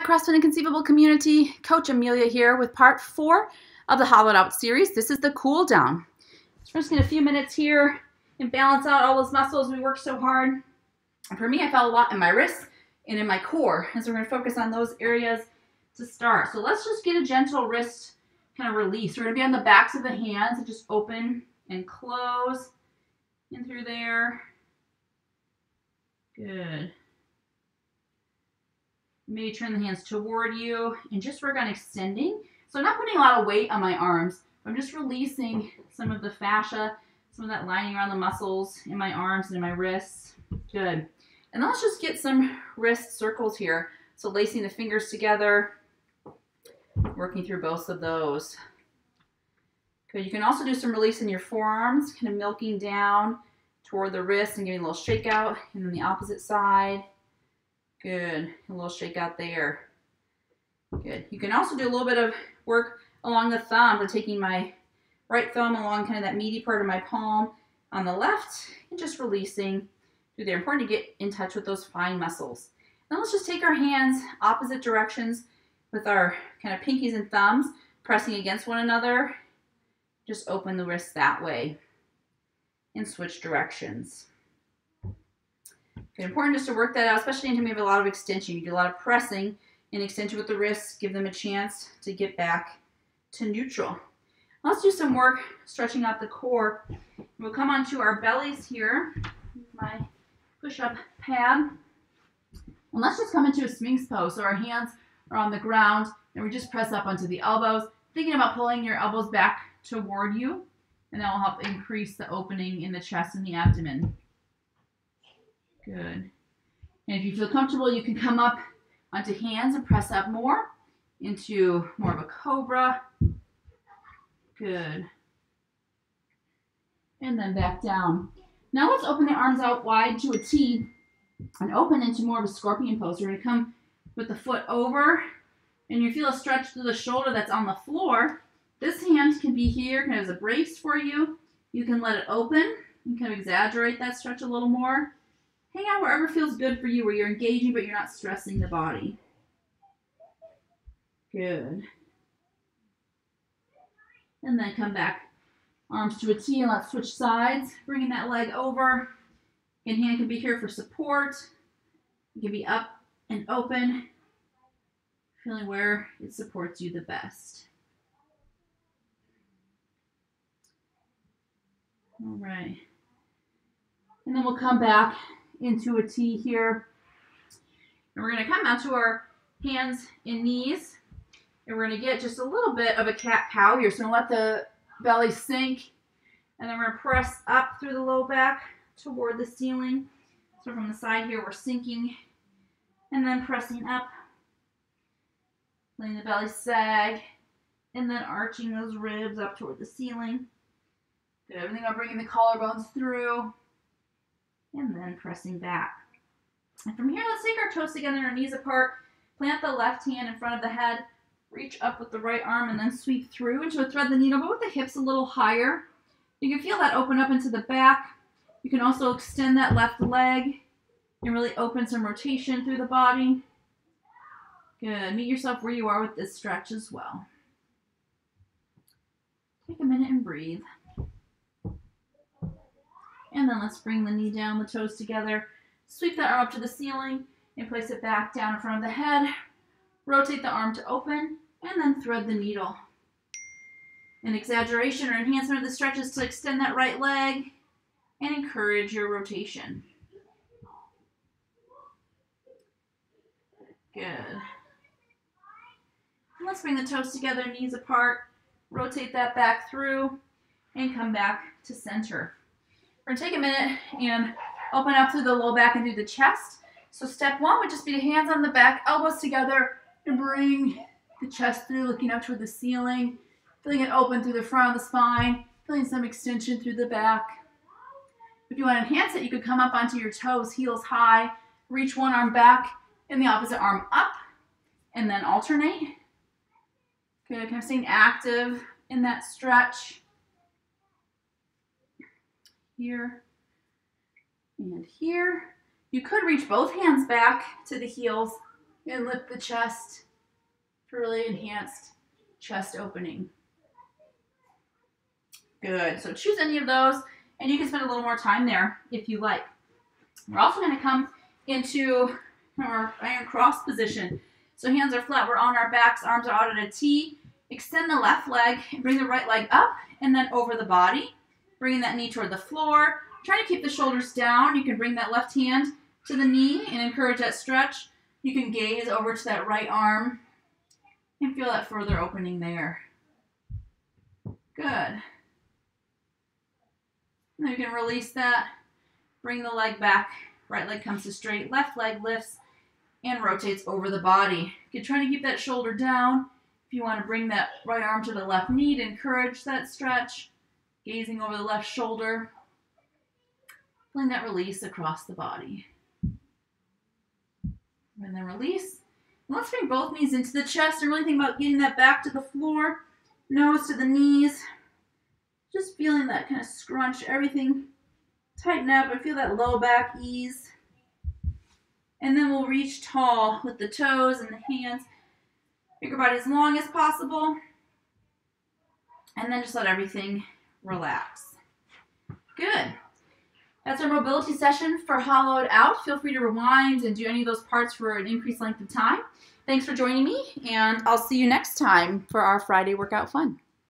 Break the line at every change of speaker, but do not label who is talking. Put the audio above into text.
CrossFit Inconceivable community. Coach Amelia here with part 4 of the Hollowed Out series. This is the cool down. So we're just going to a few minutes here and balance out all those muscles we worked so hard. And for me, I felt a lot in my wrists and in my core. And so we're going to focus on those areas to start. So let's just get a gentle wrist kind of release. We're going to be on the backs of the hands and just open and close in through there. Good. Maybe turn the hands toward you and just work on extending. So I'm not putting a lot of weight on my arms. I'm just releasing some of the fascia, some of that lining around the muscles in my arms and in my wrists. Good. And then let's just get some wrist circles here. So lacing the fingers together, working through both of those. Good. You can also do some release in your forearms, kind of milking down toward the wrist and giving a little shake out, and then the opposite side. Good. A little shake out there. Good. You can also do a little bit of work along the thumb. I'm taking my right thumb along kind of that meaty part of my palm on the left and just releasing through there. Important to get in touch with those fine muscles. Now let's just take our hands opposite directions with our kind of pinkies and thumbs pressing against one another. Just open the wrist that way and switch directions. Okay, important just to work that out, especially anytime you have a lot of extension. You do a lot of pressing and extension with the wrists. Give them a chance to get back to neutral. Let's do some work stretching out the core. We'll come onto our bellies here. My push-up pad. And let's just come into a Sphinx pose. So our hands are on the ground and we just press up onto the elbows. Thinking about pulling your elbows back toward you. And that will help increase the opening in the chest and the abdomen. Good. And if you feel comfortable, you can come up onto hands and press up more into more of a cobra. Good. And then back down. Now let's open the arms out wide to a T and open into more of a scorpion pose. We're going to come with the foot over and you feel a stretch through the shoulder that's on the floor. This hand can be here kind of as a brace for you. You can let it open. You can kind of exaggerate that stretch a little more. Hang out wherever feels good for you, where you're engaging but you're not stressing the body. Good. And then come back. Arms to a T and let's switch sides. Bringing that leg over. And hand can be here for support. It can be up and open. Feeling where it supports you the best. All right. And then we'll come back into a T here. And we're going to come out to our hands and knees. And we're going to get just a little bit of a cat-cow here. So we're going to let the belly sink. And then we're going to press up through the low back toward the ceiling. So from the side here, we're sinking. And then pressing up. Letting the belly sag. And then arching those ribs up toward the ceiling. Good. Everything about bringing the collarbones through. And then pressing back. And from here, let's take our toes together and our knees apart. Plant the left hand in front of the head. Reach up with the right arm and then sweep through into a thread the needle, but with the hips a little higher. You can feel that open up into the back. You can also extend that left leg and really open some rotation through the body. Good. Meet yourself where you are with this stretch as well. Take a minute and breathe. And then let's bring the knee down, the toes together. Sweep that arm up to the ceiling and place it back down in front of the head. Rotate the arm to open and then thread the needle. An exaggeration or enhancement of the stretch is to extend that right leg and encourage your rotation. Good. And let's bring the toes together, knees apart. Rotate that back through and come back to center. We're going to take a minute and open up through the low back and through the chest. So step 1 would just be the hands on the back, elbows together, and bring the chest through, looking up toward the ceiling. Feeling it open through the front of the spine, feeling some extension through the back. If you want to enhance it, you could come up onto your toes, heels high, reach one arm back and the opposite arm up, and then alternate. Good, kind of staying active in that stretch. Here and here. You could reach both hands back to the heels And lift the chest for really enhanced chest opening. Good. So choose any of those, and you can spend a little more time there if you like. We're also going to come into our iron cross position. So hands are flat. We're on our backs. Arms are out at a T. Extend the left leg and bring the right leg up and then over the body. Bringing that knee toward the floor. Try to keep the shoulders down. You can bring that left hand to the knee and encourage that stretch. You can gaze over to that right arm and feel that further opening there. Good. And then you can release that. Bring the leg back. Right leg comes to straight. Left leg lifts and rotates over the body. You can try to keep that shoulder down. If you want to bring that right arm to the left knee to encourage that stretch. Gazing over the left shoulder. Feeling that release across the body. And then release. And let's bring both knees into the chest and really think about getting that back to the floor. Nose to the knees. Just feeling that kind of scrunch, everything tighten up and feel that low back ease. And then we'll reach tall with the toes and the hands. Make your body as long as possible. And then just let everything relax. Good. That's our mobility session for hollowed out. Feel free to rewind and do any of those parts for an increased length of time. Thanks for joining me, and I'll see you next time for our Friday workout fun.